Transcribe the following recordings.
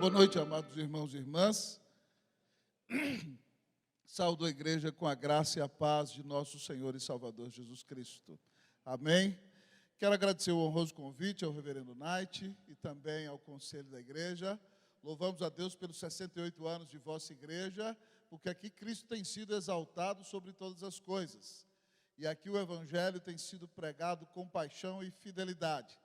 Boa noite, amados irmãos e irmãs. Saúdo a igreja com a graça e a paz de nosso Senhor e Salvador Jesus Cristo. Amém? Quero agradecer o honroso convite ao reverendo Knight e também ao conselho da igreja. Louvamos a Deus pelos 68 anos de vossa igreja, porque aqui Cristo tem sido exaltado sobre todas as coisas. E aqui o evangelho tem sido pregado com paixão e fidelidade.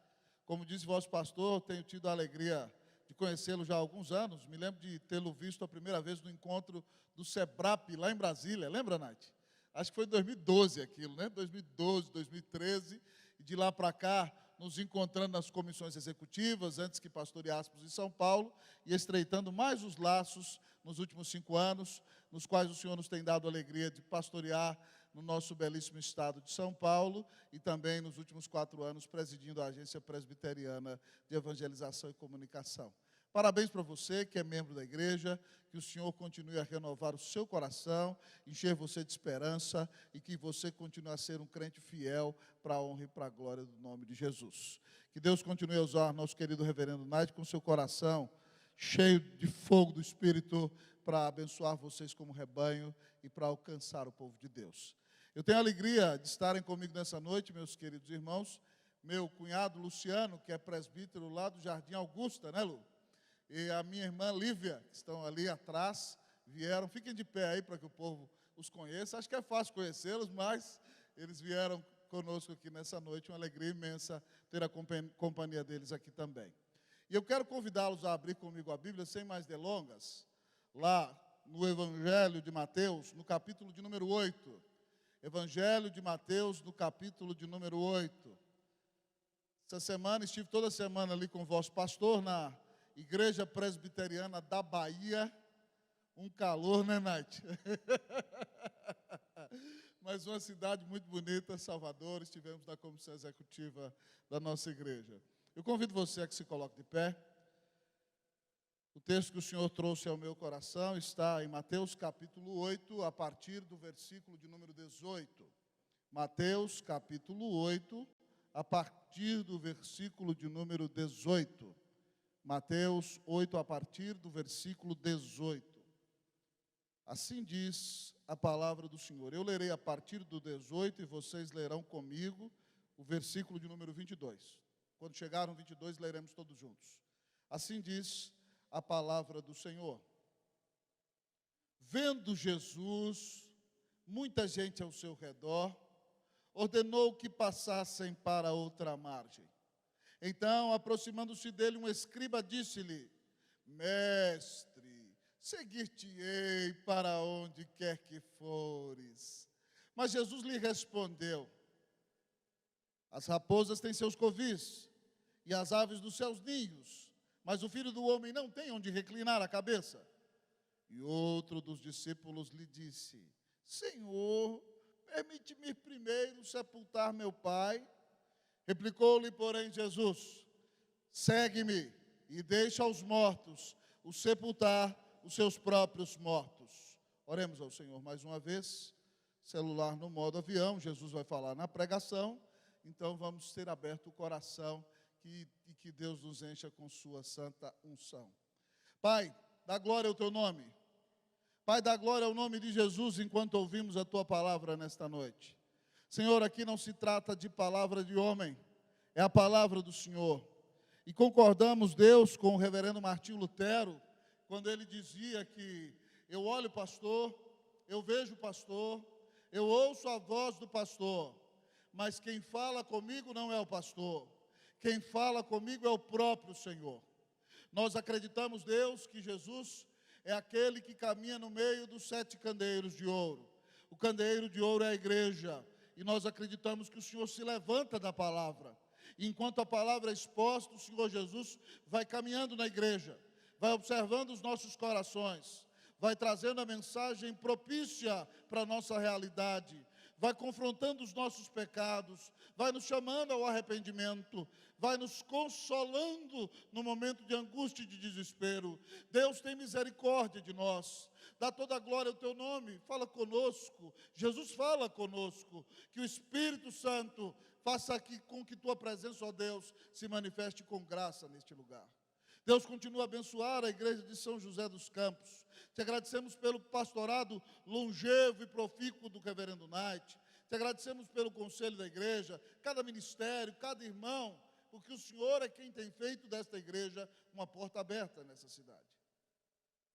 Como disse vosso pastor, tenho tido a alegria de conhecê-lo já há alguns anos. Me lembro de tê-lo visto a primeira vez no encontro do SEBRAP, lá em Brasília. Lembra, Nath? Acho que foi em 2012 aquilo, né? 2012, 2013. E de lá para cá, nos encontrando nas comissões executivas, antes que pastoreássemos em São Paulo, e estreitando mais os laços nos últimos 5 anos, nos quais o Senhor nos tem dado a alegria de pastorear no nosso belíssimo estado de São Paulo, e também nos últimos 4 anos presidindo a Agência Presbiteriana de Evangelização e Comunicação. Parabéns para você que é membro da igreja, que o Senhor continue a renovar o seu coração, encher você de esperança e que você continue a ser um crente fiel para a honra e para a glória do nome de Jesus. Que Deus continue a usar nosso querido reverendo Knight com seu coração cheio de fogo do Espírito para abençoar vocês como rebanho e para alcançar o povo de Deus. Eu tenho a alegria de estarem comigo nessa noite, meus queridos irmãos, meu cunhado Luciano, que é presbítero lá do Jardim Augusta, né, Lu? E a minha irmã Lívia, que estão ali atrás, vieram. Fiquem de pé aí para que o povo os conheça. Acho que é fácil conhecê-los, mas eles vieram conosco aqui nessa noite. Uma alegria imensa ter a companhia deles aqui também. E eu quero convidá-los a abrir comigo a Bíblia, sem mais delongas, lá no Evangelho de Mateus, no capítulo de número 8. Evangelho de Mateus, no capítulo de número 8. Essa semana, estive toda semana ali com o vosso pastor na Igreja Presbiteriana da Bahia. Um calor, né, Nath? Mas uma cidade muito bonita, Salvador. Estivemos na comissão executiva da nossa igreja. Eu convido você a que se coloque de pé. O texto que o Senhor trouxe ao meu coração está em Mateus capítulo 8, a partir do versículo de número 18. Mateus capítulo 8, a partir do versículo de número 18. Mateus 8, a partir do versículo 18. Assim diz a palavra do Senhor. Eu lerei a partir do 18 e vocês lerão comigo o versículo de número 22. Quando chegar no 22, leremos todos juntos. Assim diz a palavra do Senhor. Vendo Jesus, muita gente ao seu redor, ordenou que passassem para outra margem. Então, aproximando-se dele, um escriba disse-lhe: Mestre, seguir-te-ei para onde quer que fores. Mas Jesus lhe respondeu: As raposas têm seus covis, e as aves dos seus ninhos, mas o Filho do Homem não tem onde reclinar a cabeça. E outro dos discípulos lhe disse: Senhor, permite-me primeiro sepultar meu pai. Replicou-lhe, porém, Jesus: Segue-me e deixa aos mortos o sepultar os seus próprios mortos. Oremos ao Senhor mais uma vez. Celular no modo avião, Jesus vai falar na pregação, então vamos ter aberto o coração e que Deus nos encha com sua santa unção. Pai, dá glória ao teu nome. Pai, dá glória ao nome de Jesus enquanto ouvimos a tua palavra nesta noite. Senhor, aqui não se trata de palavra de homem, é a palavra do Senhor. E concordamos, Deus, com o reverendo Martinho Lutero, quando ele dizia que eu olho o pastor, eu vejo o pastor, eu ouço a voz do pastor, mas quem fala comigo não é o pastor, quem fala comigo é o próprio Senhor. Nós acreditamos, Deus, que Jesus é aquele que caminha no meio dos 7 candeeiros de ouro. O candeeiro de ouro é a igreja. E nós acreditamos que o Senhor se levanta da palavra. E enquanto a palavra é exposta, o Senhor Jesus vai caminhando na igreja, vai observando os nossos corações, vai trazendo a mensagem propícia para a nossa realidade, vai confrontando os nossos pecados, vai nos chamando ao arrependimento, vai nos consolando no momento de angústia e de desespero. Deus tem misericórdia de nós. Dá toda a glória ao teu nome, fala conosco, Jesus fala conosco, que o Espírito Santo faça aqui com que tua presença, ó Deus, se manifeste com graça neste lugar. Deus continua a abençoar a igreja de São José dos Campos. Te agradecemos pelo pastorado longevo e profícuo do reverendo Knight. Te agradecemos pelo conselho da igreja, cada ministério, cada irmão, porque o Senhor é quem tem feito desta igreja uma porta aberta nessa cidade.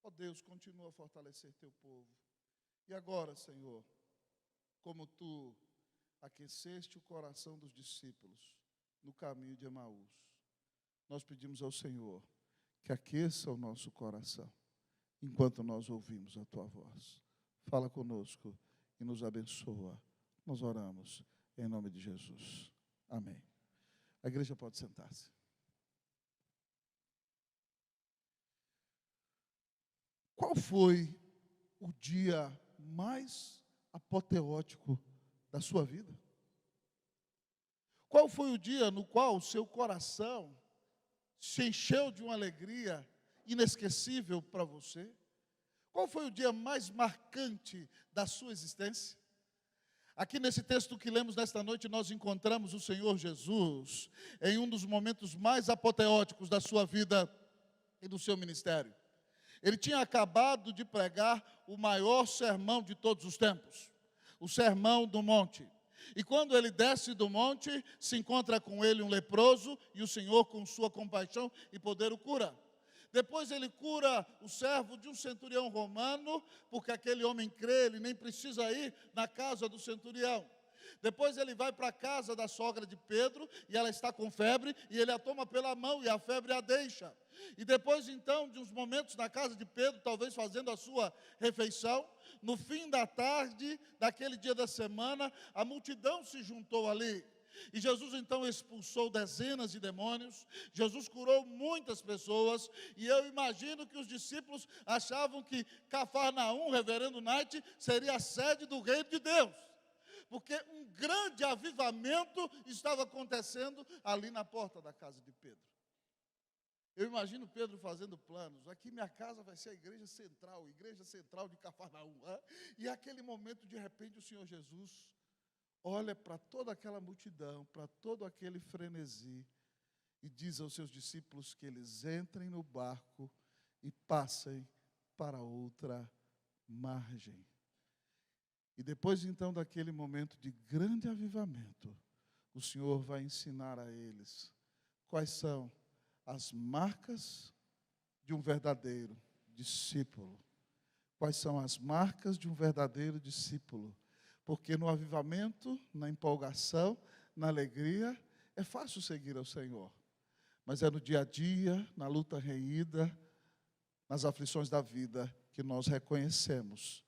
Ó Deus, continua a fortalecer teu povo. E agora, Senhor, como tu aqueceste o coração dos discípulos no caminho de Emaús, nós pedimos ao Senhor que aqueça o nosso coração enquanto nós ouvimos a tua voz. Fala conosco e nos abençoa. Nós oramos em nome de Jesus. Amém. A igreja pode sentar-se. Qual foi o dia mais apoteótico da sua vida? Qual foi o dia no qual o seu coração se encheu de uma alegria inesquecível para você? Qual foi o dia mais marcante da sua existência? Aqui nesse texto que lemos nesta noite, nós encontramos o Senhor Jesus em um dos momentos mais apoteóticos da sua vida e do seu ministério. Ele tinha acabado de pregar o maior sermão de todos os tempos, o Sermão do Monte. E quando ele desce do monte, se encontra com ele um leproso, e o Senhor, com sua compaixão e poder, o cura. Depois ele cura o servo de um centurião romano, porque aquele homem crê, ele nem precisa ir na casa do centurião. Depois ele vai para a casa da sogra de Pedro, e ela está com febre, e ele a toma pela mão, e a febre a deixa. E depois então, de uns momentos na casa de Pedro, talvez fazendo a sua refeição, no fim da tarde, daquele dia da semana, a multidão se juntou ali. E Jesus então expulsou dezenas de demônios, Jesus curou muitas pessoas, e eu imagino que os discípulos achavam que Cafarnaum, reverendo Knight, seria a sede do reino de Deus, porque um grande avivamento estava acontecendo ali na porta da casa de Pedro. Eu imagino Pedro fazendo planos, aqui minha casa vai ser a igreja central de Cafarnaum. E aquele momento, de repente, o Senhor Jesus olha para toda aquela multidão, para todo aquele frenesi, e diz aos seus discípulos que eles entrem no barco e passem para outra margem. E depois então daquele momento de grande avivamento, o Senhor vai ensinar a eles quais são as marcas de um verdadeiro discípulo. Quais são as marcas de um verdadeiro discípulo? Porque no avivamento, na empolgação, na alegria, é fácil seguir ao Senhor. Mas é no dia a dia, na luta renhida, nas aflições da vida, que nós reconhecemos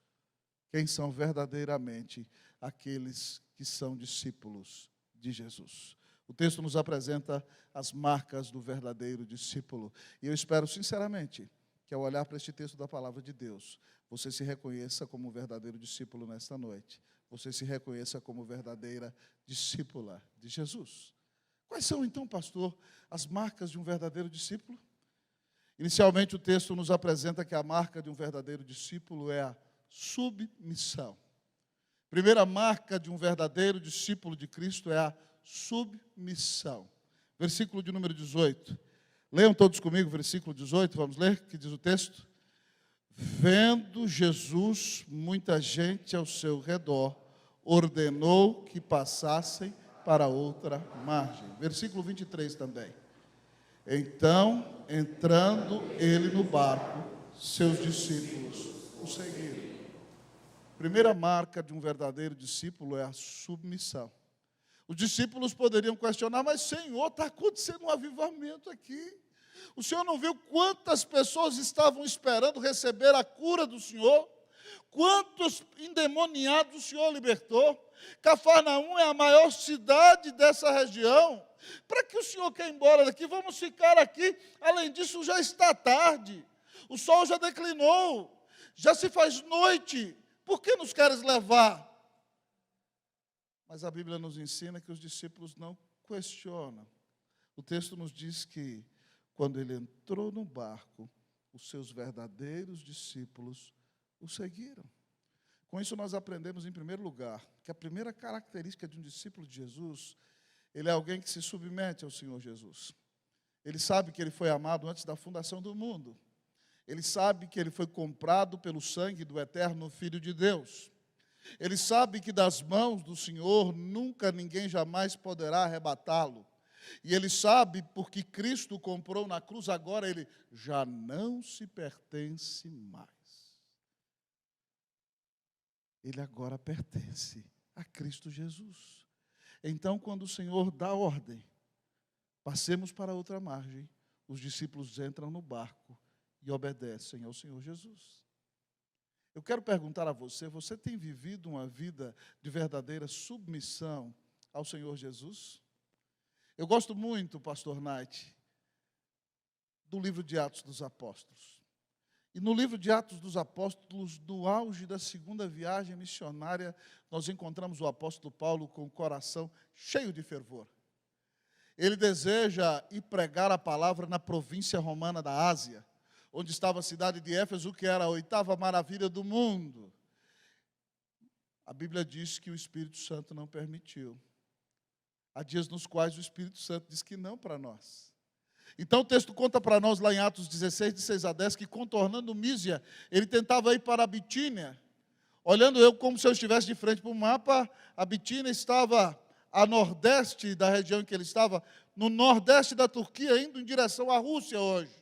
quem são verdadeiramente aqueles que são discípulos de Jesus. O texto nos apresenta as marcas do verdadeiro discípulo. E eu espero sinceramente que, ao olhar para este texto da palavra de Deus, você se reconheça como um verdadeiro discípulo nesta noite. Você se reconheça como verdadeira discípula de Jesus. Quais são então, pastor, as marcas de um verdadeiro discípulo? Inicialmente o texto nos apresenta que a marca de um verdadeiro discípulo é a submissão. Primeira marca de um verdadeiro discípulo de Cristo é a submissão. Versículo de número 18. Leiam todos comigo o versículo 18, vamos ler, que diz o texto. Vendo Jesus muita gente ao seu redor, ordenou que passassem para outra margem. Versículo 23 também. Então, entrando ele no barco, seus discípulos o seguiram. Primeira marca de um verdadeiro discípulo é a submissão. Os discípulos poderiam questionar, mas Senhor, está acontecendo um avivamento aqui. O Senhor não viu quantas pessoas estavam esperando receber a cura do Senhor? Quantos endemoniados o Senhor libertou? Cafarnaum é a maior cidade dessa região. Para que o Senhor quer ir embora daqui? Vamos ficar aqui. Além disso, já está tarde. O sol já declinou. Já se faz noite. Por que nos queres levar? Mas a Bíblia nos ensina que os discípulos não questionam. O texto nos diz que, quando ele entrou no barco, os seus verdadeiros discípulos o seguiram. Com isso nós aprendemos, em primeiro lugar, que a primeira característica de um discípulo de Jesus, ele é alguém que se submete ao Senhor Jesus. Ele sabe que ele foi amado antes da fundação do mundo. Ele sabe que ele foi comprado pelo sangue do eterno Filho de Deus. Ele sabe que das mãos do Senhor nunca ninguém jamais poderá arrebatá-lo. E ele sabe, porque Cristo o comprou na cruz, agora ele já não se pertence mais. Ele agora pertence a Cristo Jesus. Então, quando o Senhor dá ordem, passemos para outra margem, os discípulos entram no barco e obedecem ao Senhor Jesus. Eu quero perguntar a você, você tem vivido uma vida de verdadeira submissão ao Senhor Jesus? Eu gosto muito, pastor Knight, do livro de Atos dos Apóstolos. E no livro de Atos dos Apóstolos, no auge da segunda viagem missionária, nós encontramos o apóstolo Paulo com o coração cheio de fervor. Ele deseja ir pregar a palavra na província romana da Ásia, onde estava a cidade de Éfeso, que era a 8ª maravilha do mundo. A Bíblia diz que o Espírito Santo não permitiu. Há dias nos quais o Espírito Santo diz que não para nós. Então o texto conta para nós lá em Atos 16, de 6 a 10, que contornando Mísia, ele tentava ir para a Bitínia. Olhando eu como se eu estivesse de frente para o mapa, a Bitínia estava a nordeste da região em que ele estava, no nordeste da Turquia, indo em direção à Rússia hoje.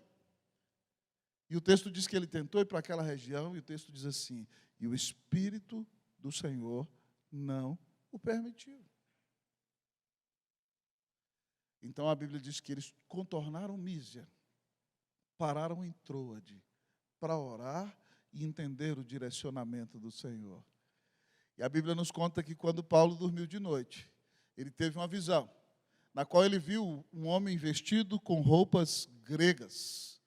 E o texto diz que ele tentou ir para aquela região, e o texto diz assim, e o Espírito do Senhor não o permitiu. Então a Bíblia diz que eles contornaram Mísia, pararam em Troade, para orar e entender o direcionamento do Senhor. E a Bíblia nos conta que quando Paulo dormiu de noite, ele teve uma visão, na qual ele viu um homem vestido com roupas gregas,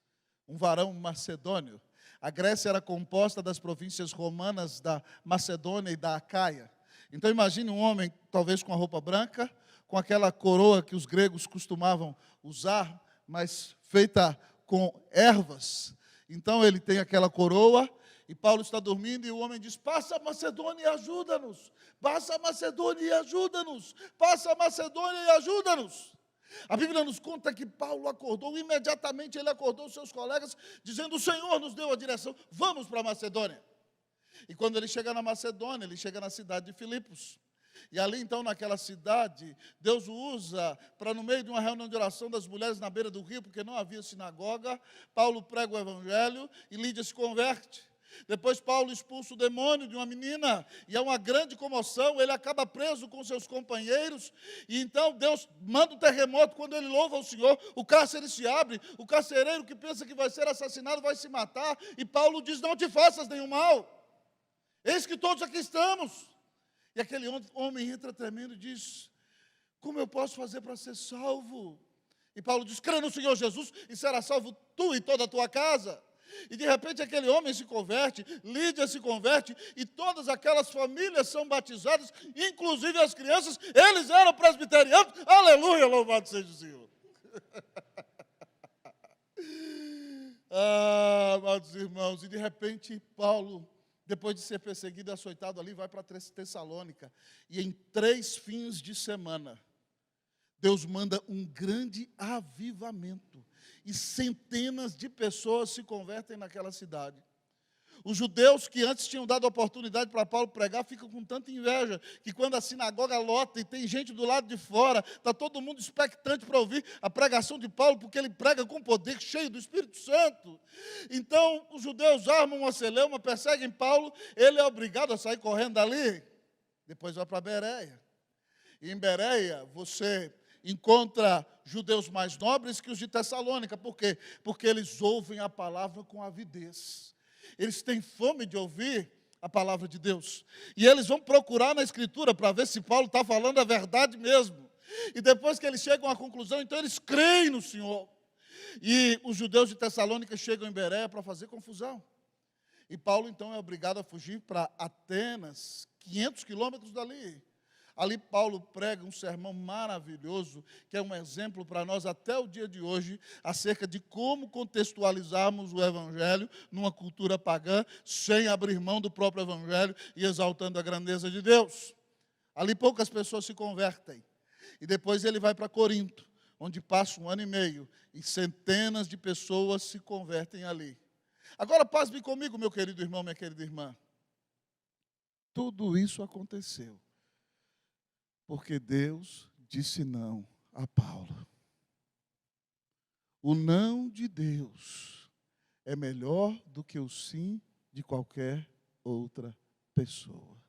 um varão macedônio. A Grécia era composta das províncias romanas da Macedônia e da Acaia. Então imagine um homem, talvez com a roupa branca, com aquela coroa que os gregos costumavam usar, mas feita com ervas. Então ele tem aquela coroa, e Paulo está dormindo, e o homem diz, passa a Macedônia e ajuda-nos, passa a Macedônia e ajuda-nos, passa a Macedônia e ajuda-nos. A Bíblia nos conta que Paulo acordou, imediatamente ele acordou os seus colegas, dizendo, o Senhor nos deu a direção, vamos para a Macedônia. E quando ele chega na Macedônia, ele chega na cidade de Filipos. E ali, então, naquela cidade, Deus o usa para, no meio de uma reunião de oração das mulheres na beira do rio, porque não havia sinagoga, Paulo prega o evangelho e Lídia se converte. Depois Paulo expulsa o demônio de uma menina, e há uma grande comoção, ele acaba preso com seus companheiros, e então Deus manda um terremoto, quando ele louva o Senhor, o cárcere se abre, o carcereiro que pensa que vai ser assassinado vai se matar, e Paulo diz, não te faças nenhum mal, eis que todos aqui estamos. E aquele homem entra tremendo e diz, como eu posso fazer para ser salvo? E Paulo diz, crê no Senhor Jesus e será salvo tu e toda a tua casa. E de repente aquele homem se converte, Lídia se converte, e todas aquelas famílias são batizadas, inclusive as crianças, eles eram presbiterianos, aleluia, louvado seja o Senhor. Amados irmãos, e de repente Paulo, depois de ser perseguido e açoitado ali, vai para Tessalônica. E em 3 fins de semana, Deus manda um grande avivamento. E centenas de pessoas se convertem naquela cidade. Os judeus que antes tinham dado oportunidade para Paulo pregar, ficam com tanta inveja, que quando a sinagoga lota e tem gente do lado de fora, está todo mundo expectante para ouvir a pregação de Paulo, porque ele prega com poder, cheio do Espírito Santo. Então, os judeus armam uma celeuma, perseguem Paulo, ele é obrigado a sair correndo dali, depois vai para Bereia. E em Bereia, você encontra judeus mais nobres que os de Tessalônica. Por quê? Porque eles ouvem a palavra com avidez. Eles têm fome de ouvir a palavra de Deus. E eles vão procurar na Escritura para ver se Paulo está falando a verdade mesmo. E depois que eles chegam à conclusão, então eles creem no Senhor. E os judeus de Tessalônica chegam em Bereia para fazer confusão. E Paulo, então, é obrigado a fugir para Atenas, 500 quilômetros dali. Ali Paulo prega um sermão maravilhoso, que é um exemplo para nós até o dia de hoje, acerca de como contextualizarmos o Evangelho numa cultura pagã, sem abrir mão do próprio Evangelho e exaltando a grandeza de Deus. Ali poucas pessoas se convertem. E depois ele vai para Corinto, onde passa 1 ano e meio, e centenas de pessoas se convertem ali. Agora, pasme comigo, meu querido irmão, minha querida irmã. Tudo isso aconteceu porque Deus disse não a Paulo. O não de Deus é melhor do que o sim de qualquer outra pessoa.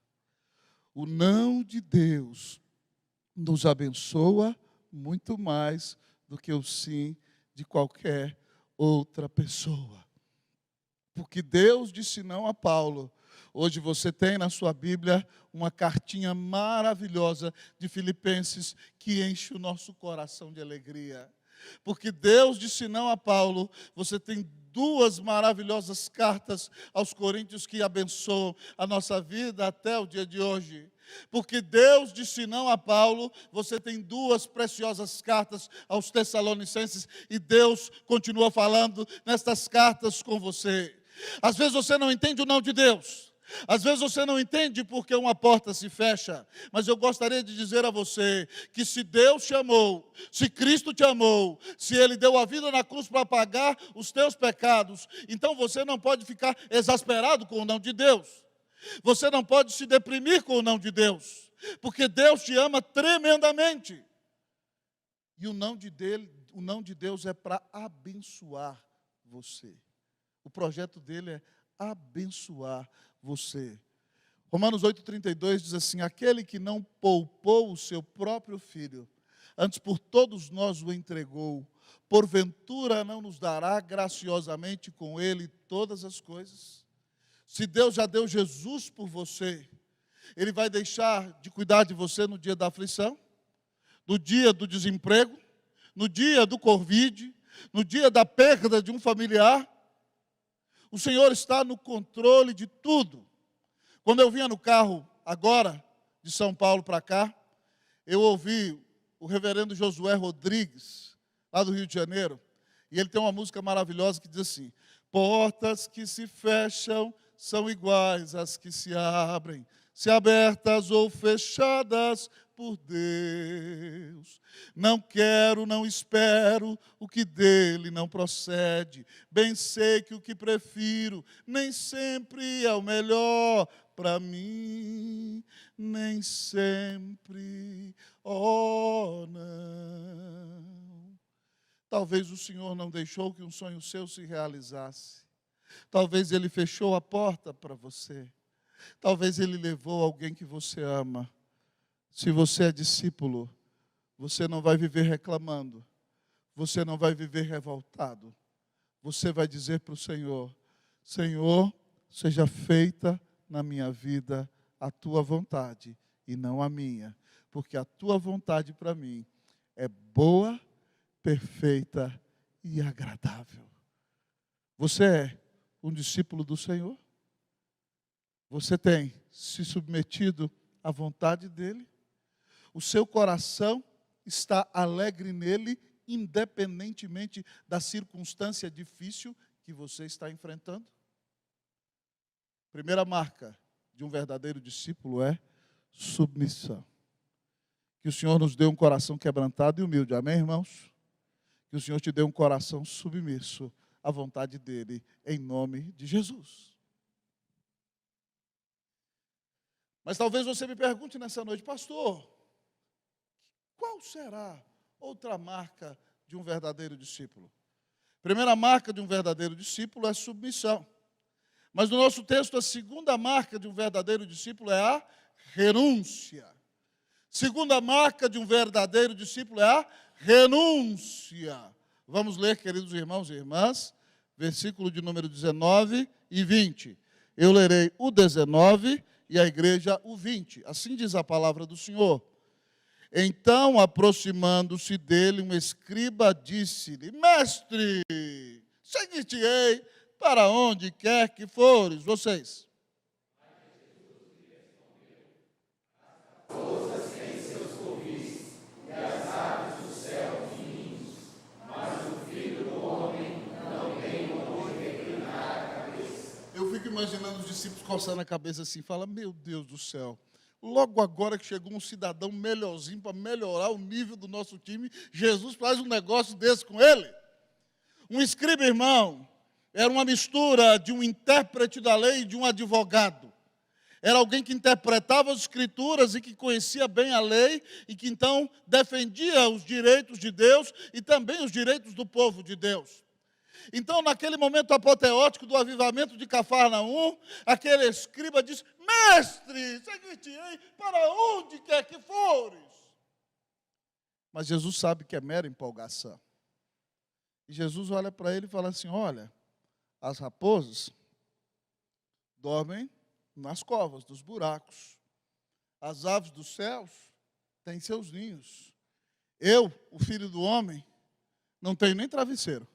O não de Deus nos abençoa muito mais do que o sim de qualquer outra pessoa. Porque Deus disse não a Paulo. Hoje você tem na sua Bíblia uma cartinha maravilhosa de Filipenses que enche o nosso coração de alegria. Porque Deus disse não a Paulo, você tem 2 maravilhosas cartas aos Coríntios que abençoam a nossa vida até o dia de hoje. Porque Deus disse não a Paulo, você tem 2 preciosas cartas aos Tessalonicenses e Deus continua falando nestas cartas com você. Às vezes você não entende o não de Deus. Às vezes você não entende porque uma porta se fecha, mas eu gostaria de dizer a você que se Deus te amou, se Cristo te amou, se Ele deu a vida na cruz para pagar os teus pecados, então você não pode ficar exasperado com o não de Deus. Você não pode se deprimir com o não de Deus, porque Deus te ama tremendamente. E o não de Deus é para abençoar você. O projeto dele é abençoar você. Romanos 8,32 diz assim: aquele que não poupou o seu próprio filho, antes por todos nós o entregou, porventura não nos dará graciosamente com ele todas as coisas? Se Deus já deu Jesus por você, Ele vai deixar de cuidar de você no dia da aflição, no dia do desemprego, no dia do Covid, no dia da perda de um familiar? O Senhor está no controle de tudo. Quando eu vinha no carro agora, de São Paulo para cá, eu ouvi o reverendo Josué Rodrigues, lá do Rio de Janeiro, e ele tem uma música maravilhosa que diz assim: portas que se fecham são iguais às que se abrem, se abertas ou fechadas por Deus. Não quero, não espero o que dele não procede. Bem sei que o que prefiro nem sempre é o melhor para mim. Nem sempre, oh não. Talvez o Senhor não deixou que um sonho seu se realizasse. Talvez Ele fechou a porta para você. Talvez Ele levou alguém que você ama. Se você é discípulo, você não vai viver reclamando. Você não vai viver revoltado. Você vai dizer para o Senhor: Senhor, seja feita na minha vida a tua vontade e não a minha. Porque a tua vontade para mim é boa, perfeita e agradável. Você é um discípulo do Senhor? Você tem se submetido à vontade dEle? O seu coração está alegre nele, independentemente da circunstância difícil que você está enfrentando? Primeira marca de um verdadeiro discípulo é submissão. Que o Senhor nos dê um coração quebrantado e humilde, amém, irmãos? Que o Senhor te dê um coração submisso à vontade dEle, em nome de Jesus. Mas talvez você me pergunte nessa noite: pastor, qual será outra marca de um verdadeiro discípulo? Primeira marca de um verdadeiro discípulo é submissão. Mas no nosso texto, a segunda marca de um verdadeiro discípulo é a renúncia. Segunda marca de um verdadeiro discípulo é a renúncia. Vamos ler, queridos irmãos e irmãs, versículo de número 19 e 20. Eu lerei o 19 e a igreja o 20. Assim diz a palavra do Senhor. Então, aproximando-se dele, um escriba disse-lhe: mestre, seguir-te-ei para onde quer que fores. Vocês. Eu fico imaginando os discípulos coçando a cabeça assim, fala: meu Deus do céu, logo agora que chegou um cidadão melhorzinho para melhorar o nível do nosso time, Jesus faz um negócio desse com ele. Um escriba, irmão, era uma mistura de um intérprete da lei e de um advogado. Era alguém que interpretava as escrituras e que conhecia bem a lei e que então defendia os direitos de Deus e também os direitos do povo de Deus. Então, naquele momento apoteótico do avivamento de Cafarnaum, aquele escriba diz: mestre, seguir-te-ei para onde quer que fores. Mas Jesus sabe que é mera empolgação. E Jesus olha para ele e fala assim: olha, as raposas dormem nas covas, dos buracos. As aves dos céus têm seus ninhos. Eu, o Filho do Homem, não tenho nem travesseiro.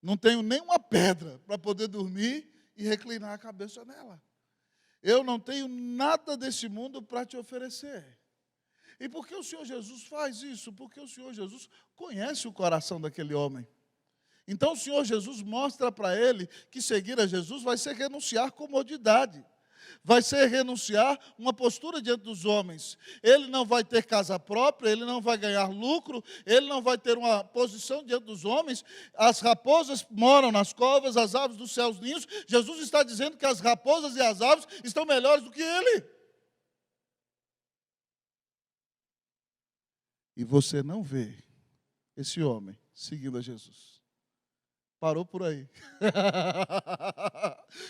Não tenho nem uma pedra para poder dormir e reclinar a cabeça nela. Eu não tenho nada desse mundo para te oferecer. E por que o Senhor Jesus faz isso? Porque o Senhor Jesus conhece o coração daquele homem. Então o Senhor Jesus mostra para ele que seguir a Jesus vai ser renunciar comodidade, vai ser renunciar uma postura diante dos homens. Ele não vai ter casa própria, ele não vai ganhar lucro, ele não vai ter uma posição diante dos homens. As raposas moram nas covas, as aves dos céus ninhos. Jesus está dizendo que as raposas e as aves estão melhores do que ele. E você não vê esse homem seguindo a Jesus. Parou por aí.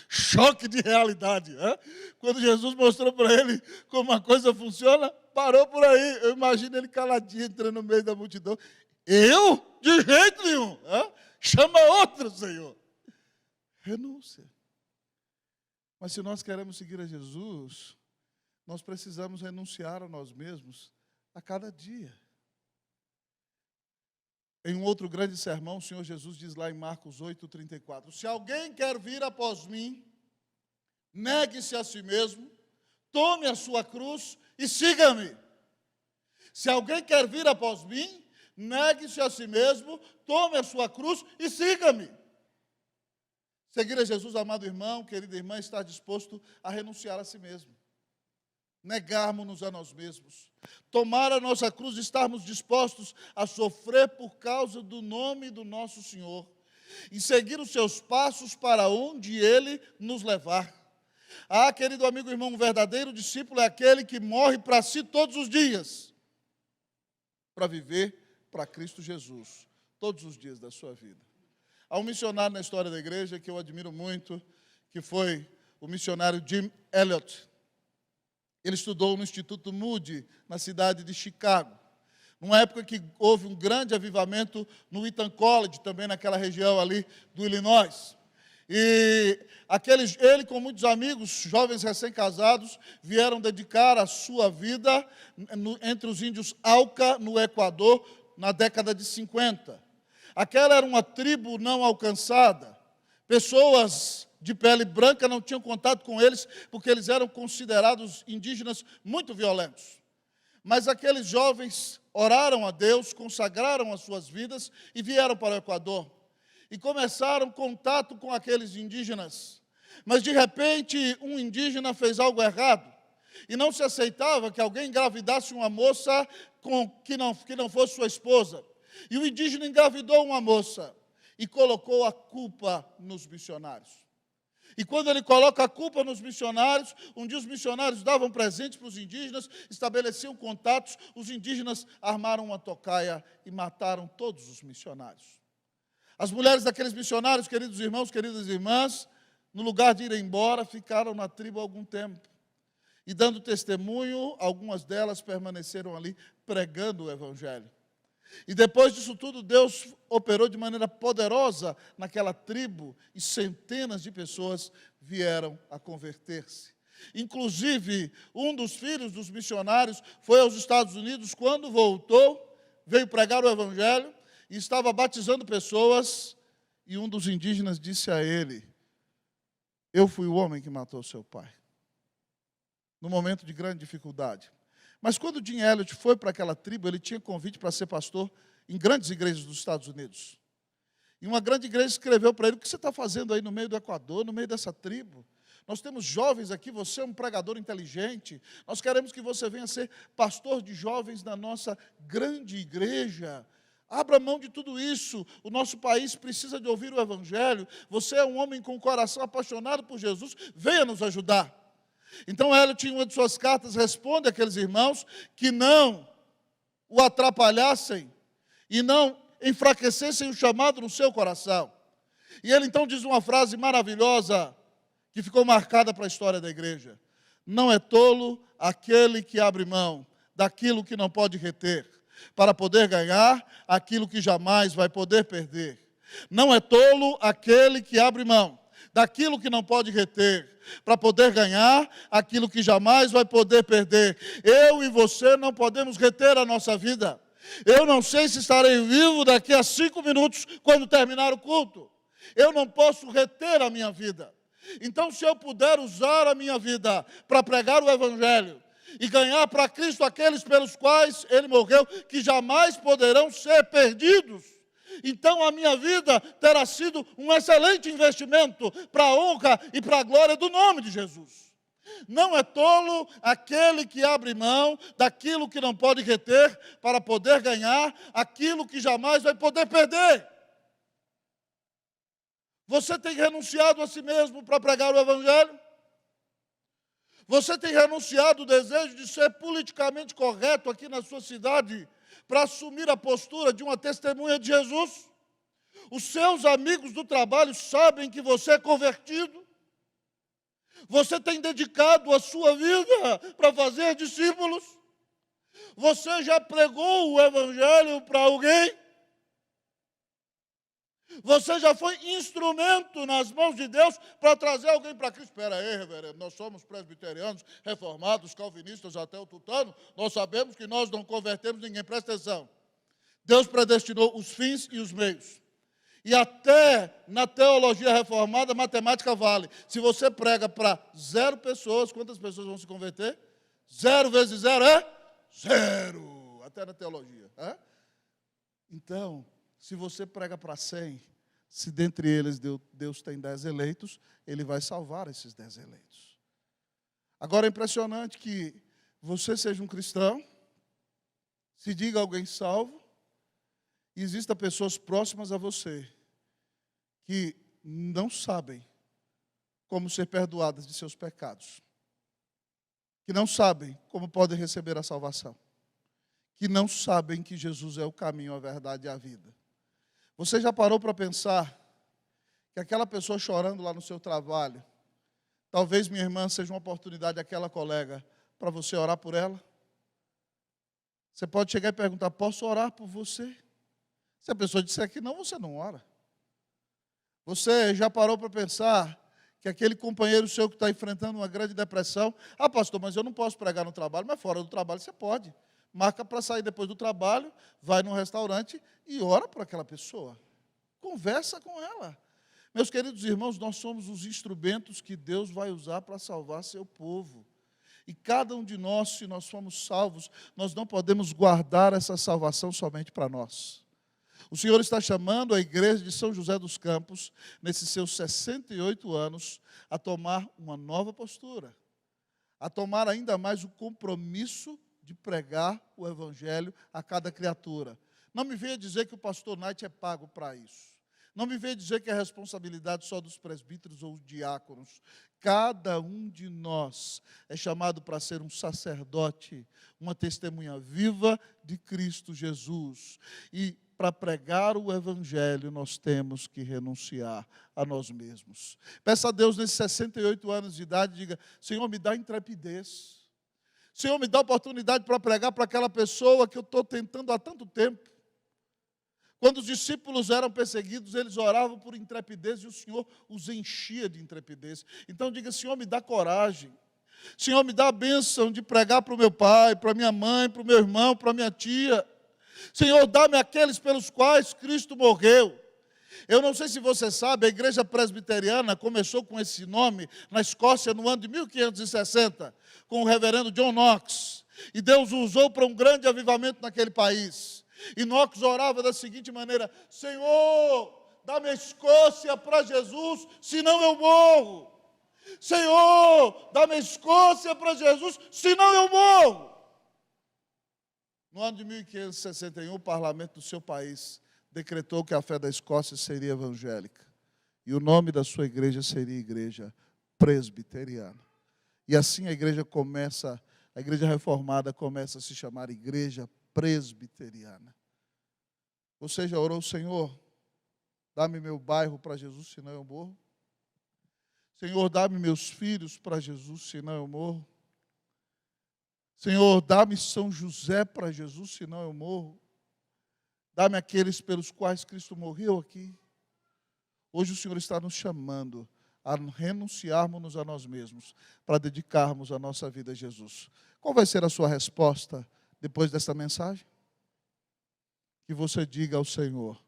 Choque de realidade. Hein? Quando Jesus mostrou para ele como a coisa funciona, parou por aí. Eu imagino ele caladinho, entrando no meio da multidão. Eu? De jeito nenhum. Hein? Chama outro, Senhor. Renúncia. Mas se nós queremos seguir a Jesus, nós precisamos renunciar a nós mesmos a cada dia. Em um outro grande sermão, o Senhor Jesus diz lá em Marcos 8:34, se alguém quer vir após mim, negue-se a si mesmo, tome a sua cruz e siga-me. Se alguém quer vir após mim, negue-se a si mesmo, tome a sua cruz e siga-me. Seguir a Jesus, amado irmão, querida irmã, está disposto a renunciar a si mesmo. Negarmos-nos a nós mesmos, tomar a nossa cruz, estarmos dispostos a sofrer por causa do nome do nosso Senhor e seguir os seus passos para onde Ele nos levar. Ah, querido amigo irmão, um verdadeiro discípulo é aquele que morre para si todos os dias, para viver para Cristo Jesus, todos os dias da sua vida. Há um missionário na história da igreja que eu admiro muito, que foi o missionário Jim Elliot. Ele estudou no Instituto Moody, na cidade de Chicago. Numa época que houve um grande avivamento no Eton College, também naquela região ali do Illinois. E ele, com muitos amigos, jovens recém-casados, vieram dedicar a sua vida entre os índios Auca, no Equador, na década de 50. Aquela era uma tribo não alcançada. Pessoas de pele branca não tinham contato com eles, porque eles eram considerados indígenas muito violentos. Mas aqueles jovens oraram a Deus, consagraram as suas vidas e vieram para o Equador. E começaram contato com aqueles indígenas. Mas, de repente, um indígena fez algo errado. E não se aceitava que alguém engravidasse uma moça que não fosse sua esposa. E o indígena engravidou uma moça e colocou a culpa nos missionários. E quando ele coloca a culpa nos missionários, um dia os missionários davam presentes para os indígenas, estabeleciam contatos, os indígenas armaram uma tocaia e mataram todos os missionários. As mulheres daqueles missionários, queridos irmãos, queridas irmãs, no lugar de ir embora, ficaram na tribo algum tempo. E dando testemunho, algumas delas permaneceram ali pregando o evangelho. E depois disso tudo, Deus operou de maneira poderosa naquela tribo e centenas de pessoas vieram a converter-se. Inclusive, um dos filhos dos missionários foi aos Estados Unidos. Quando voltou, veio pregar o evangelho e estava batizando pessoas. E um dos indígenas disse a ele: eu fui o homem que matou seu pai, no momento de grande dificuldade. Mas quando Jim Elliot foi para aquela tribo, ele tinha convite para ser pastor em grandes igrejas dos Estados Unidos. E uma grande igreja escreveu para ele: o que você está fazendo aí no meio do Equador, no meio dessa tribo? Nós temos jovens aqui, você é um pregador inteligente. Nós queremos que você venha ser pastor de jovens na nossa grande igreja. Abra mão de tudo isso. O nosso país precisa de ouvir o Evangelho. Você é um homem com o coração apaixonado por Jesus. Venha nos ajudar. Então, Eliot, em uma de suas cartas, responde àqueles irmãos que não o atrapalhassem e não enfraquecessem o chamado no seu coração. E ele então diz uma frase maravilhosa que ficou marcada para a história da igreja. Não é tolo aquele que abre mão daquilo que não pode reter, para poder ganhar aquilo que jamais vai poder perder. Não é tolo aquele que abre mão daquilo que não pode reter, para poder ganhar aquilo que jamais vai poder perder. Eu e você não podemos reter a nossa vida. Eu não sei se estarei vivo daqui a 5 minutos, quando terminar o culto. Eu não posso reter a minha vida. Então, se eu puder usar a minha vida para pregar o Evangelho e ganhar para Cristo aqueles pelos quais Ele morreu, que jamais poderão ser perdidos, então a minha vida terá sido um excelente investimento para a honra e para a glória do nome de Jesus. Não é tolo aquele que abre mão daquilo que não pode reter para poder ganhar aquilo que jamais vai poder perder. Você tem renunciado a si mesmo para pregar o Evangelho? Você tem renunciado o desejo de ser politicamente correto aqui na sua cidade para assumir a postura de uma testemunha de Jesus? Os seus amigos do trabalho sabem que você é convertido? Você tem dedicado a sua vida para fazer discípulos? Você já pregou o Evangelho para alguém? Você já foi instrumento nas mãos de Deus para trazer alguém para Cristo? Espera aí, reverendo, nós somos presbiterianos, reformados, calvinistas, até o tutano. Nós sabemos que nós não convertemos ninguém. Presta atenção. Deus predestinou os fins e os meios. E até na teologia reformada, matemática vale. Se você prega para 0 pessoas, quantas pessoas vão se converter? 0 vezes 0 é 0. Até na teologia. Então, se você prega para 100, se dentre eles Deus tem 10 eleitos, Ele vai salvar esses 10 eleitos. Agora é impressionante que você seja um cristão, se diga alguém salvo, e existam pessoas próximas a você que não sabem como ser perdoadas de seus pecados, que não sabem como podem receber a salvação, que não sabem que Jesus é o caminho, a verdade e a vida. Você já parou para pensar que aquela pessoa chorando lá no seu trabalho, talvez, minha irmã, seja uma oportunidade, aquela colega, para você orar por ela? Você pode chegar e perguntar, posso orar por você? Se a pessoa disser que não, você não ora. Você já parou para pensar que aquele companheiro seu que está enfrentando uma grande depressão, pastor, mas eu não posso pregar no trabalho, mas fora do trabalho você pode. Marca para sair depois do trabalho, vai num restaurante e ora por aquela pessoa. Conversa com ela. Meus queridos irmãos, nós somos os instrumentos que Deus vai usar para salvar seu povo. E cada um de nós, se nós formos salvos, nós não podemos guardar essa salvação somente para nós. O Senhor está chamando a igreja de São José dos Campos, nesses seus 68 anos, a tomar uma nova postura, a tomar ainda mais o compromisso de pregar o Evangelho a cada criatura. Não me venha dizer que o pastor Knight é pago para isso. Não me venha dizer que é responsabilidade só dos presbíteros ou diáconos. Cada um de nós é chamado para ser um sacerdote, uma testemunha viva de Cristo Jesus. E para pregar o Evangelho, nós temos que renunciar a nós mesmos. Peça a Deus, nesses 68 anos de idade, diga, Senhor, me dá intrepidez. Senhor, me dá oportunidade para pregar para aquela pessoa que eu estou tentando há tanto tempo. Quando os discípulos eram perseguidos, eles oravam por intrepidez e o Senhor os enchia de intrepidez. Então diga, Senhor, me dá coragem. Senhor, me dá a bênção de pregar para o meu pai, para a minha mãe, para o meu irmão, para a minha tia. Senhor, dá-me aqueles pelos quais Cristo morreu. Eu não sei se você sabe, a igreja presbiteriana começou com esse nome na Escócia no ano de 1560, com o reverendo John Knox. E Deus o usou para um grande avivamento naquele país. E Knox orava da seguinte maneira, Senhor, dá-me a Escócia para Jesus, senão eu morro. Senhor, dá-me a Escócia para Jesus, senão eu morro. No ano de 1561, o parlamento do seu país decretou que a fé da Escócia seria evangélica. E o nome da sua igreja seria Igreja Presbiteriana. E assim a igreja reformada começa a se chamar Igreja Presbiteriana. Você já orou, Senhor, dá-me meu bairro para Jesus, senão eu morro? Senhor, dá-me meus filhos para Jesus, senão eu morro? Senhor, dá-me São José para Jesus, senão eu morro? Dá-me aqueles pelos quais Cristo morreu aqui. Hoje o Senhor está nos chamando a renunciarmos a nós mesmos, para dedicarmos a nossa vida a Jesus. Qual vai ser a sua resposta depois desta mensagem? Que você diga ao Senhor: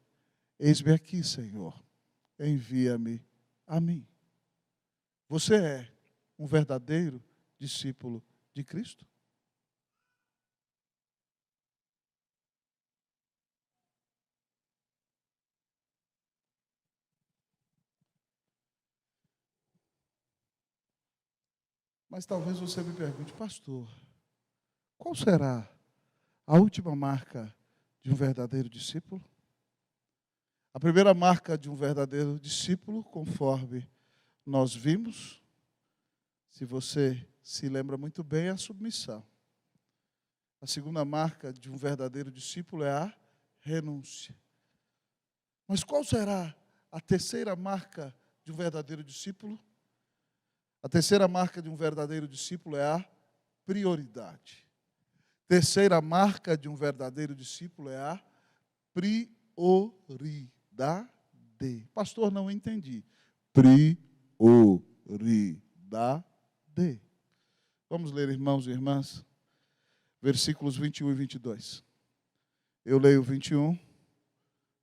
eis-me aqui, Senhor, envia-me a mim. Você é um verdadeiro discípulo de Cristo? Mas talvez você me pergunte: pastor, qual será a última marca de um verdadeiro discípulo? A primeira marca de um verdadeiro discípulo, conforme nós vimos, se você se lembra muito bem, é a submissão. A segunda marca de um verdadeiro discípulo é a renúncia. Mas qual será a terceira marca de um verdadeiro discípulo? A terceira marca de um verdadeiro discípulo é a prioridade. Terceira marca de um verdadeiro discípulo é a prioridade. Pastor, não entendi. Prioridade. Vamos ler, irmãos e irmãs, versículos 21 e 22. Eu leio 21,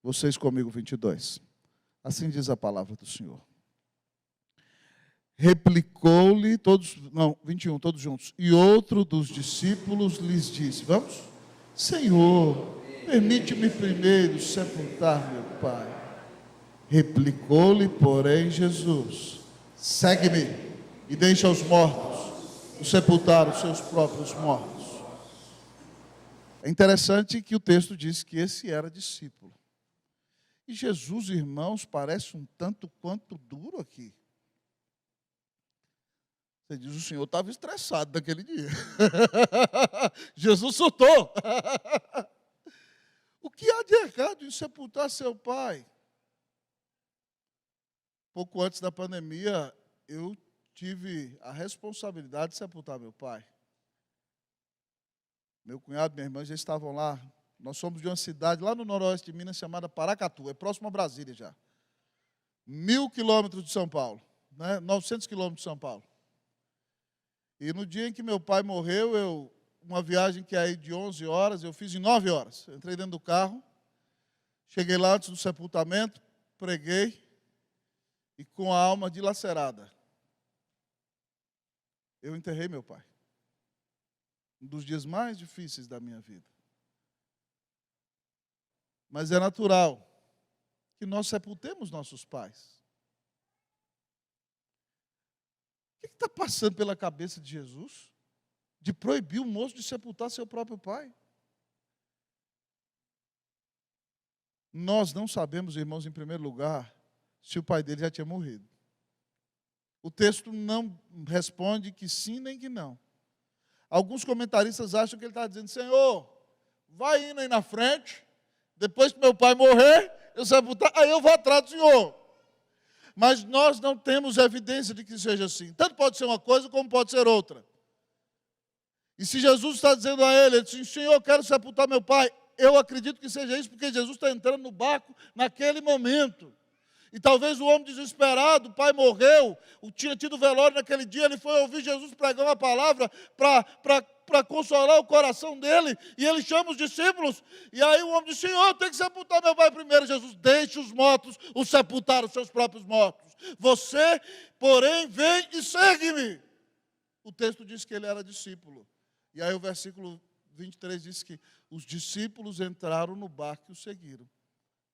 vocês comigo 22. Assim diz a palavra do Senhor. Replicou-lhe, 21, todos juntos. E outro dos discípulos lhes disse, vamos? Senhor, permite-me primeiro sepultar meu pai. Replicou-lhe, porém, Jesus, segue-me e deixa os mortos sepultar os seus próprios mortos. É interessante que o texto diz que esse era discípulo. E Jesus, irmãos, parece um tanto quanto duro aqui. Você diz, o Senhor estava estressado naquele dia. Jesus surtou. O que há de errado em sepultar seu pai? Pouco antes da pandemia, eu tive a responsabilidade de sepultar meu pai. Meu cunhado e minha irmã já estavam lá. Nós somos de uma cidade lá no noroeste de Minas chamada Paracatu, é próximo a Brasília já. 1.000 quilômetros de São Paulo, né? 900 quilômetros de São Paulo. E no dia em que meu pai morreu, uma viagem que aí de 11 horas, eu fiz em 9 horas. Eu entrei dentro do carro, cheguei lá antes do sepultamento, preguei, e com a alma dilacerada, eu enterrei meu pai. Um dos dias mais difíceis da minha vida. Mas é natural que nós sepultemos nossos pais. O que está passando pela cabeça de Jesus de proibir o moço de sepultar seu próprio pai? Nós não sabemos, irmãos, em primeiro lugar, se o pai dele já tinha morrido. O texto não responde que sim nem que não. Alguns comentaristas acham que ele está dizendo, Senhor, vai indo aí na frente, depois que meu pai morrer, eu sepultar, aí eu vou atrás do Senhor. Mas nós não temos evidência de que seja assim. Tanto pode ser uma coisa como pode ser outra. E se Jesus está dizendo a ele diz, Senhor, eu quero sepultar meu pai, eu acredito que seja isso, porque Jesus está entrando no barco naquele momento. E talvez o homem desesperado, o pai morreu, tinha tido velório naquele dia, ele foi ouvir Jesus pregar uma palavra para consolar o coração dele, e ele chama os discípulos, e aí o homem diz, Senhor, tem que sepultar meu pai primeiro. Jesus, deixe os mortos os sepultar os seus próprios mortos. Você, porém, vem e segue-me. O texto diz que ele era discípulo. E aí o versículo 23 diz que os discípulos entraram no barco e o seguiram.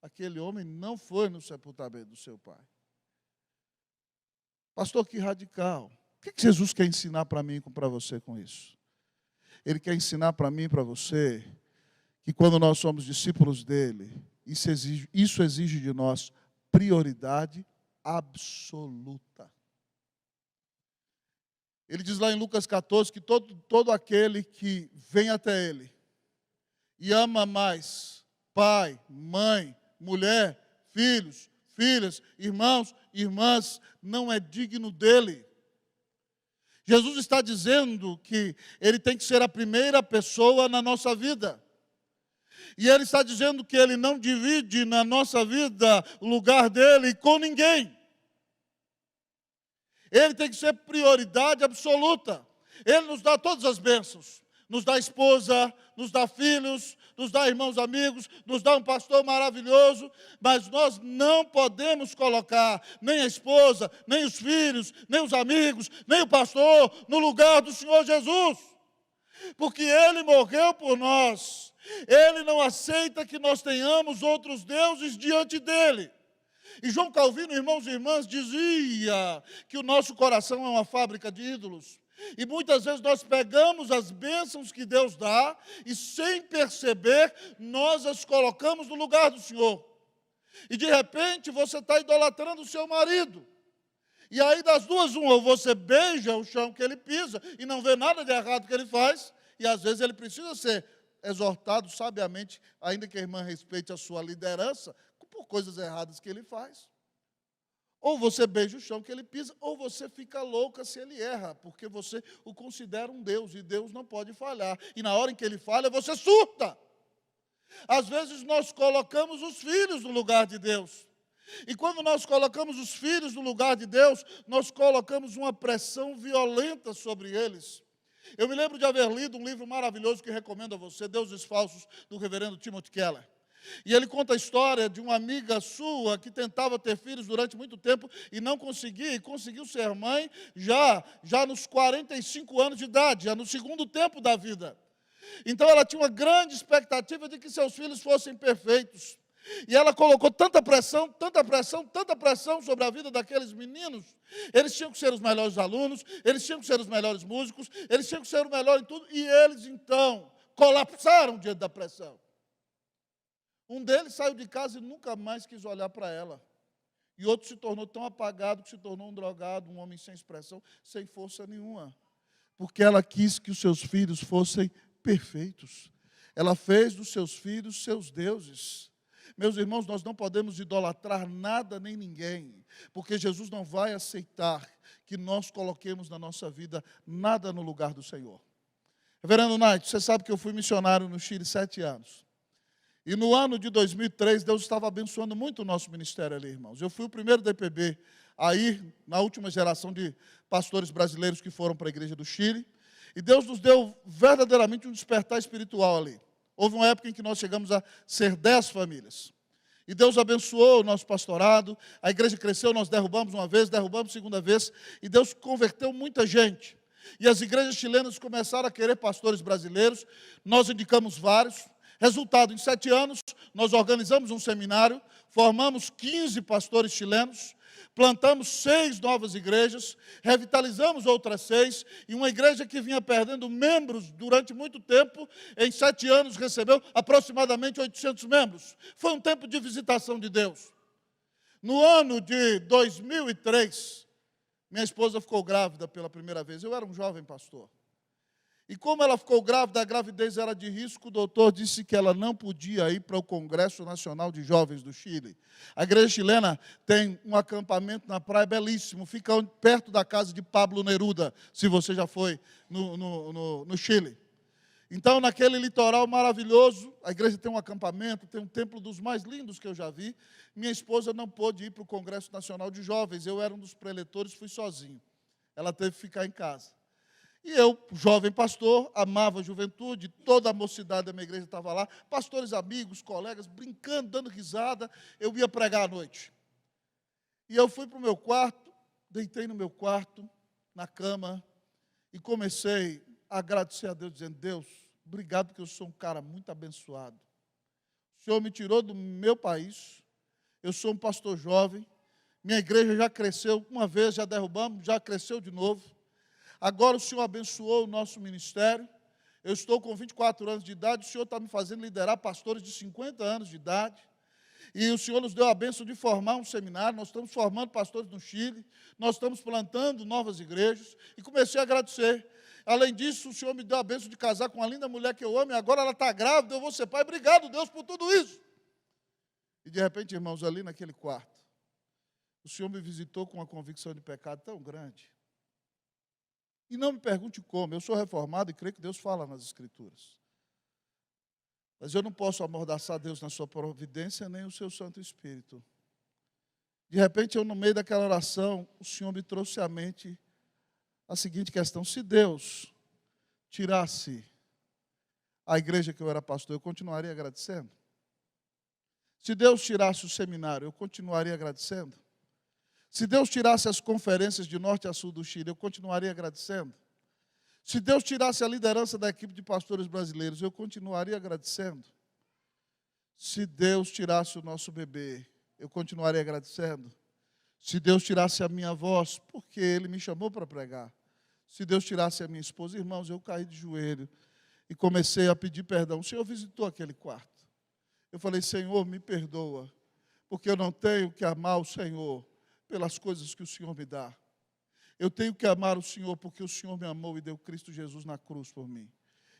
Aquele homem não foi no sepultamento do seu pai. Pastor, que radical. O que Jesus quer ensinar para mim e para você com isso? Ele quer ensinar para mim e para você que quando nós somos discípulos dele, isso exige de nós prioridade absoluta. Ele diz lá em Lucas 14 que todo aquele que vem até ele e ama mais pai, mãe, mulher, filhos, filhas, irmãos, irmãs, não é digno dele. Jesus está dizendo que ele tem que ser a primeira pessoa na nossa vida. E ele está dizendo que ele não divide na nossa vida o lugar dele com ninguém. Ele tem que ser prioridade absoluta. Ele nos dá todas as bênçãos. Nos dá esposa, nos dá filhos, nos dá irmãos amigos, nos dá um pastor maravilhoso, mas nós não podemos colocar nem a esposa, nem os filhos, nem os amigos, nem o pastor no lugar do Senhor Jesus. Porque Ele morreu por nós. Ele não aceita que nós tenhamos outros deuses diante dEle. E João Calvino, irmãos e irmãs, dizia que o nosso coração é uma fábrica de ídolos. E muitas vezes nós pegamos as bênçãos que Deus dá e, sem perceber, nós as colocamos no lugar do Senhor. E de repente você está idolatrando o seu marido. E aí das duas, uma, ou você beija o chão que ele pisa e não vê nada de errado que ele faz, e às vezes ele precisa ser exortado sabiamente, ainda que a irmã respeite a sua liderança, por coisas erradas que ele faz. Ou você beija o chão que ele pisa, ou você fica louca se ele erra, porque você o considera um Deus, e Deus não pode falhar. E na hora em que ele falha, você surta. Às vezes nós colocamos os filhos no lugar de Deus. E quando nós colocamos os filhos no lugar de Deus, nós colocamos uma pressão violenta sobre eles. Eu me lembro de haver lido um livro maravilhoso que recomendo a você, Deuses Falsos, do reverendo Timothy Keller. E ele conta a história de uma amiga sua que tentava ter filhos durante muito tempo e não conseguia, e conseguiu ser mãe já nos 45 anos de idade, já no segundo tempo da vida. Então ela tinha uma grande expectativa de que seus filhos fossem perfeitos. E ela colocou tanta pressão, tanta pressão, tanta pressão sobre a vida daqueles meninos. Eles tinham que ser os melhores alunos, eles tinham que ser os melhores músicos, eles tinham que ser o melhor em tudo. E eles, então, colapsaram diante da pressão. Um deles saiu de casa e nunca mais quis olhar para ela. E outro se tornou tão apagado que se tornou um drogado, um homem sem expressão, sem força nenhuma. Porque ela quis que os seus filhos fossem perfeitos. Ela fez dos seus filhos seus deuses. Meus irmãos, nós não podemos idolatrar nada nem ninguém, porque Jesus não vai aceitar que nós coloquemos na nossa vida nada no lugar do Senhor. Reverendo Knight, você sabe que eu fui missionário no Chile 7 anos. E no ano de 2003, Deus estava abençoando muito o nosso ministério ali, irmãos. Eu fui o primeiro da EPB a ir na última geração de pastores brasileiros que foram para a igreja do Chile. E Deus nos deu verdadeiramente um despertar espiritual ali. Houve uma época em que nós chegamos a ser 10 famílias. E Deus abençoou o nosso pastorado, a igreja cresceu, nós derrubamos uma vez, derrubamos segunda vez, e Deus converteu muita gente. E as igrejas chilenas começaram a querer pastores brasileiros, nós indicamos vários. Resultado, em 7 anos, nós organizamos um seminário, formamos 15 pastores chilenos, plantamos 6 novas igrejas, revitalizamos outras 6, e uma igreja que vinha perdendo membros durante muito tempo, em 7 anos recebeu aproximadamente 800 membros. Foi um tempo de visitação de Deus. No ano de 2003, minha esposa ficou grávida pela primeira vez. Eu era um jovem pastor. E como ela ficou grávida, a gravidez era de risco, o doutor disse que ela não podia ir para o Congresso Nacional de Jovens do Chile. A igreja chilena tem um acampamento na praia belíssimo, fica perto da casa de Pablo Neruda, se você já foi no Chile. Então, naquele litoral maravilhoso, a igreja tem um acampamento, tem um templo dos mais lindos que eu já vi. Minha esposa não pôde ir para o Congresso Nacional de Jovens, eu era um dos preletores, fui sozinho. Ela teve que ficar em casa. E eu, jovem pastor, amava a juventude, toda a mocidade da minha igreja estava lá, pastores amigos, colegas, brincando, dando risada, eu ia pregar à noite. E eu fui para o meu quarto, deitei no meu quarto, na cama, e comecei a agradecer a Deus, dizendo: Deus, obrigado, porque eu sou um cara muito abençoado. O Senhor me tirou do meu país, eu sou um pastor jovem, Minha igreja já cresceu uma vez, já derrubamos, já cresceu de novo. Agora o Senhor abençoou o nosso ministério. Eu estou com 24 anos de idade, o Senhor está me fazendo liderar pastores de 50 anos de idade. E o Senhor nos deu a bênção de formar um seminário, nós estamos formando pastores no Chile, nós estamos plantando novas igrejas, e comecei a agradecer. Além disso, o Senhor me deu a bênção de casar com uma linda mulher que eu amo, e agora ela está grávida, eu vou ser pai. Obrigado, Deus, por tudo isso. E de repente, irmãos, ali naquele quarto, o Senhor me visitou com uma convicção de pecado tão grande. E não me pergunte como, eu sou reformado e creio que Deus fala nas Escrituras. Mas eu não posso amordaçar Deus na sua providência, nem o seu Santo Espírito. De repente, eu no meio daquela oração, o Senhor me trouxe à mente a seguinte questão: se Deus tirasse a igreja que eu era pastor, eu continuaria agradecendo? Se Deus tirasse o seminário, eu continuaria agradecendo? Se Deus tirasse as conferências de norte a sul do Chile, eu continuaria agradecendo? Se Deus tirasse a liderança da equipe de pastores brasileiros, eu continuaria agradecendo? Se Deus tirasse o nosso bebê, eu continuaria agradecendo? Se Deus tirasse a minha voz, porque Ele me chamou para pregar. Se Deus tirasse a minha esposa, irmãos, eu caí de joelho e comecei a pedir perdão. O Senhor visitou aquele quarto. Eu falei: Senhor, me perdoa, porque eu não tenho que amar o Senhor pelas coisas que o Senhor me dá. Eu tenho que amar o Senhor porque o Senhor me amou e deu Cristo Jesus na cruz por mim.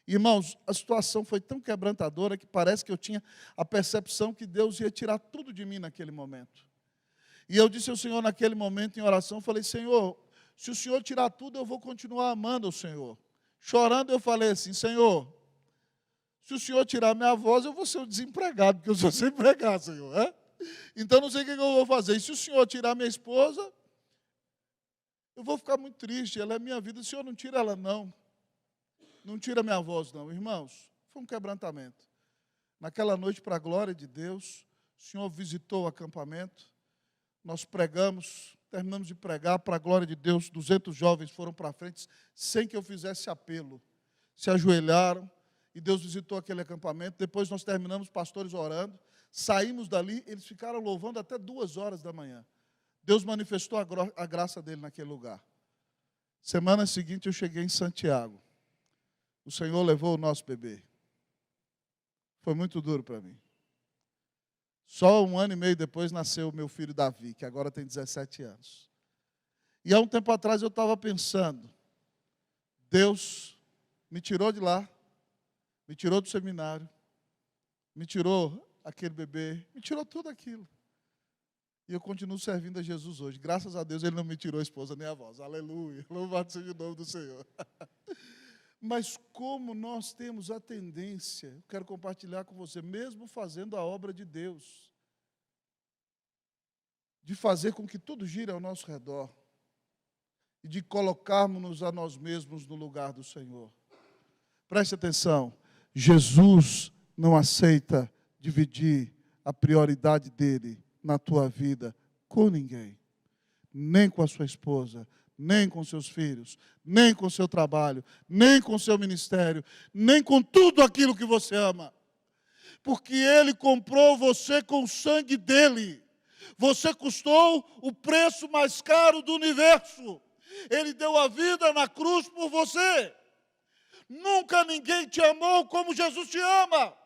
Irmãos, a situação foi tão quebrantadora que parece que eu tinha a percepção que Deus ia tirar tudo de mim naquele momento. E eu disse ao Senhor naquele momento em oração, falei: Senhor, se o Senhor tirar tudo, eu vou continuar amando o Senhor. Chorando, eu falei assim: Senhor, se o Senhor tirar minha voz, eu vou ser um desempregado, porque eu sou sem empregar, Senhor. Então não sei o que eu vou fazer. E se o Senhor tirar minha esposa, eu vou ficar muito triste, ela é minha vida. O Senhor não tira ela, não. Não tira minha voz, não. Irmãos, foi um quebrantamento. Naquela noite, para a glória de Deus, o Senhor visitou o acampamento, nós pregamos, terminamos de pregar, para a glória de Deus, 200 jovens foram para frente, sem que eu fizesse apelo. Se ajoelharam, e Deus visitou aquele acampamento. Depois nós terminamos, pastores orando, saímos dali, eles ficaram louvando até 2 horas da manhã. Deus manifestou a graça dele naquele lugar. Semana seguinte eu cheguei em Santiago. O Senhor levou o nosso bebê. Foi muito duro para mim. Só 1 ano e meio depois nasceu o meu filho Davi, que agora tem 17 anos. E há um tempo atrás eu estava pensando, Deus me tirou de lá, me tirou do seminário, me tirou aquele bebê, me tirou tudo aquilo. E eu continuo servindo a Jesus hoje. Graças a Deus Ele não me tirou a esposa nem a voz. Aleluia. Louvado seja o nome do Senhor. Mas como nós temos a tendência, eu quero compartilhar com você, mesmo fazendo a obra de Deus, de fazer com que tudo gire ao nosso redor e de colocarmos-nos a nós mesmos no lugar do Senhor. Preste atenção, Jesus não aceita dividir a prioridade dele na tua vida com ninguém, nem com a sua esposa, nem com seus filhos, nem com seu trabalho, nem com seu ministério, nem com tudo aquilo que você ama. Porque Ele comprou você com o sangue dEle. Você custou o preço mais caro do universo. Ele deu a vida na cruz por você. Nunca ninguém te amou como Jesus te ama.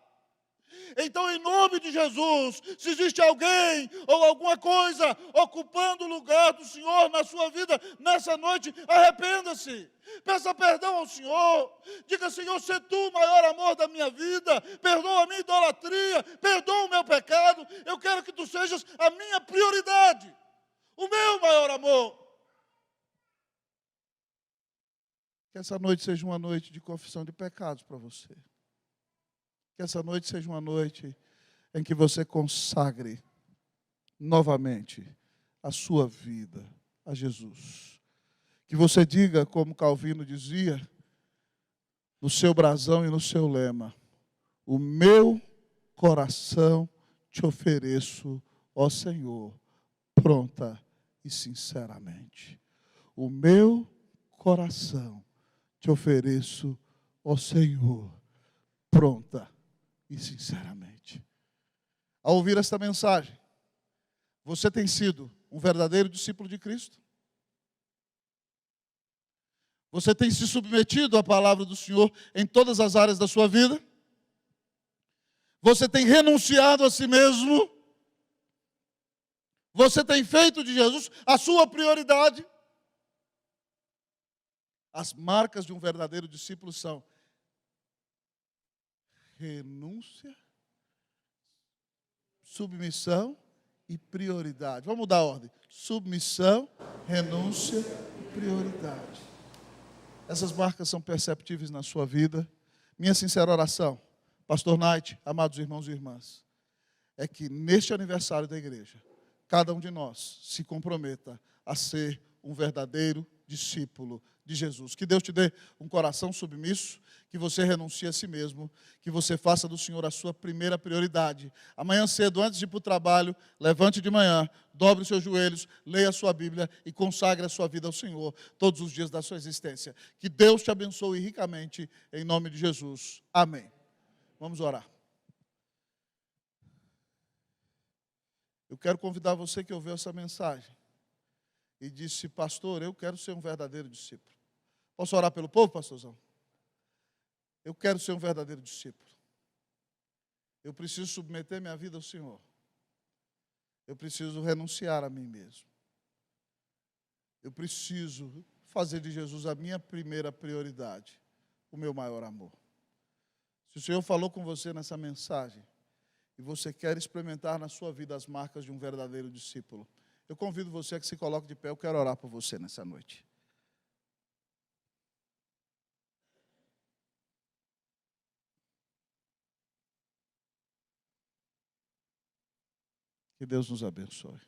Então, em nome de Jesus, se existe alguém ou alguma coisa ocupando o lugar do Senhor na sua vida, nessa noite, arrependa-se. Peça perdão ao Senhor. Diga: Senhor, se Tu o maior amor da minha vida, perdoa a minha idolatria, perdoa o meu pecado. Eu quero que Tu sejas a minha prioridade, o meu maior amor. Que essa noite seja uma noite de confissão de pecados para você. Que essa noite seja uma noite em que você consagre novamente a sua vida a Jesus. Que você diga, como Calvino dizia, no seu brasão e no seu lema: o meu coração te ofereço, ó Senhor, pronta e sinceramente. O meu coração te ofereço, ó Senhor, pronta e sinceramente. Ao ouvir esta mensagem, você tem sido um verdadeiro discípulo de Cristo? Você tem se submetido à palavra do Senhor em todas as áreas da sua vida? Você tem renunciado a si mesmo? Você tem feito de Jesus a sua prioridade? As marcas de um verdadeiro discípulo são renúncia, submissão e prioridade. Vamos mudar a ordem. Submissão, renúncia e prioridade. Essas marcas são perceptíveis na sua vida. Minha sincera oração, Pastor Knight, amados irmãos e irmãs, é que neste aniversário da igreja, cada um de nós se comprometa a ser um verdadeiro discípulo de Jesus. Que Deus te dê um coração submisso, que você renuncie a si mesmo, que você faça do Senhor a sua primeira prioridade. Amanhã cedo, antes de ir para o trabalho, levante de manhã, dobre os seus joelhos, leia a sua Bíblia e consagre a sua vida ao Senhor todos os dias da sua existência. Que Deus te abençoe ricamente, em nome de Jesus. Amém. Vamos orar. Eu quero convidar você que ouviu essa mensagem e disse, pastor, eu quero ser um verdadeiro discípulo. Posso orar pelo povo, pastorzão? Eu quero ser um verdadeiro discípulo. Eu preciso submeter minha vida ao Senhor. Eu preciso renunciar a mim mesmo. Eu preciso fazer de Jesus a minha primeira prioridade, o meu maior amor. Se o Senhor falou com você nessa mensagem e você quer experimentar na sua vida as marcas de um verdadeiro discípulo, eu convido você a que se coloque de pé. Eu quero orar por você nessa noite. Que Deus nos abençoe.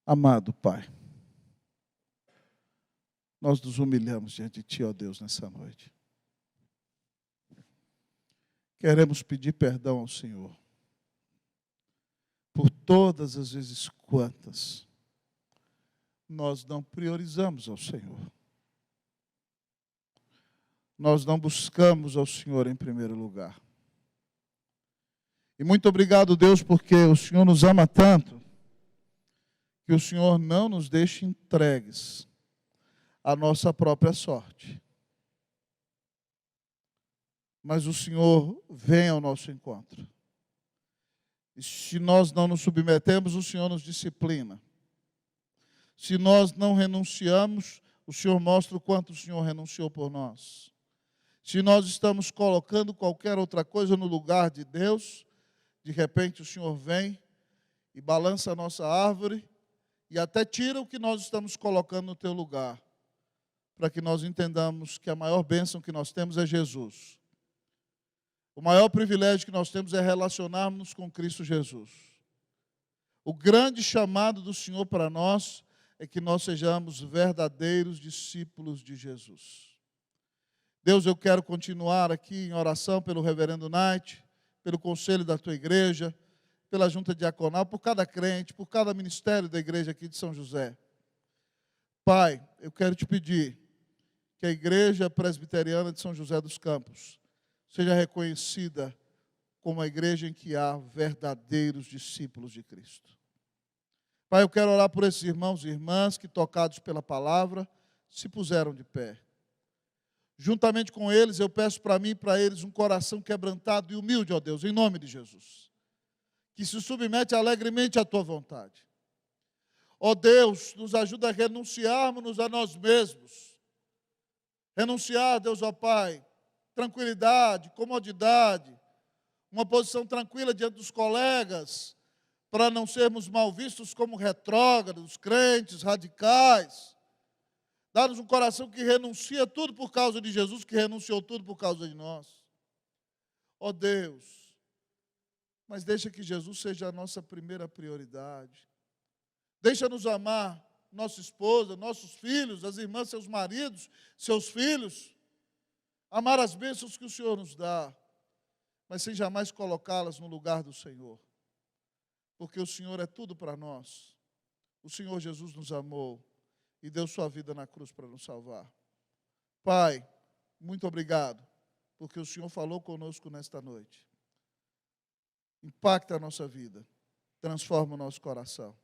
Amado Pai, nós nos humilhamos diante de Ti, ó Deus, nessa noite. Queremos pedir perdão ao Senhor por todas as vezes quantas nós não priorizamos ao Senhor. Nós não buscamos ao Senhor em primeiro lugar. E muito obrigado, Deus, porque o Senhor nos ama tanto que o Senhor não nos deixa entregues à nossa própria sorte. Mas o Senhor vem ao nosso encontro. E se nós não nos submetemos, o Senhor nos disciplina. Se nós não renunciamos, o Senhor mostra o quanto o Senhor renunciou por nós. Se nós estamos colocando qualquer outra coisa no lugar de Deus, de repente o Senhor vem e balança a nossa árvore e até tira o que nós estamos colocando no teu lugar, para que nós entendamos que a maior bênção que nós temos é Jesus. O maior privilégio que nós temos é relacionarmos com Cristo Jesus. O grande chamado do Senhor para nós é que nós sejamos verdadeiros discípulos de Jesus. Deus, eu quero continuar aqui em oração pelo reverendo Knight, pelo conselho da tua igreja, pela junta diaconal, por cada crente, por cada ministério da igreja aqui de São José. Pai, eu quero te pedir que a igreja presbiteriana de São José dos Campos seja reconhecida como a igreja em que há verdadeiros discípulos de Cristo. Pai, eu quero orar por esses irmãos e irmãs que, tocados pela palavra, se puseram de pé. Juntamente com eles, eu peço para mim e para eles um coração quebrantado e humilde, ó Deus, em nome de Jesus, que se submete alegremente à tua vontade. Ó Deus, nos ajuda a renunciarmos a nós mesmos. Renunciar, Deus, ó Pai, tranquilidade, comodidade, uma posição tranquila diante dos colegas, para não sermos mal vistos como retrógrados, crentes, radicais. Dá-nos um coração que renuncia tudo por causa de Jesus, que renunciou tudo por causa de nós. Ó Deus, mas deixa que Jesus seja a nossa primeira prioridade. Deixa-nos amar nossa esposa, nossos filhos, as irmãs, seus maridos, seus filhos. Amar as bênçãos que o Senhor nos dá, mas sem jamais colocá-las no lugar do Senhor. Porque o Senhor é tudo para nós. O Senhor Jesus nos amou e deu sua vida na cruz para nos salvar. Pai, muito obrigado, porque o Senhor falou conosco nesta noite. Impacta a nossa vida, transforma o nosso coração.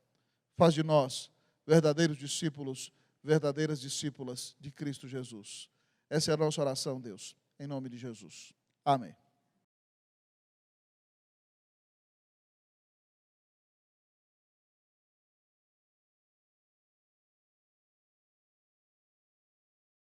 Faz de nós verdadeiros discípulos, verdadeiras discípulas de Cristo Jesus. Essa é a nossa oração, Deus, em nome de Jesus. Amém.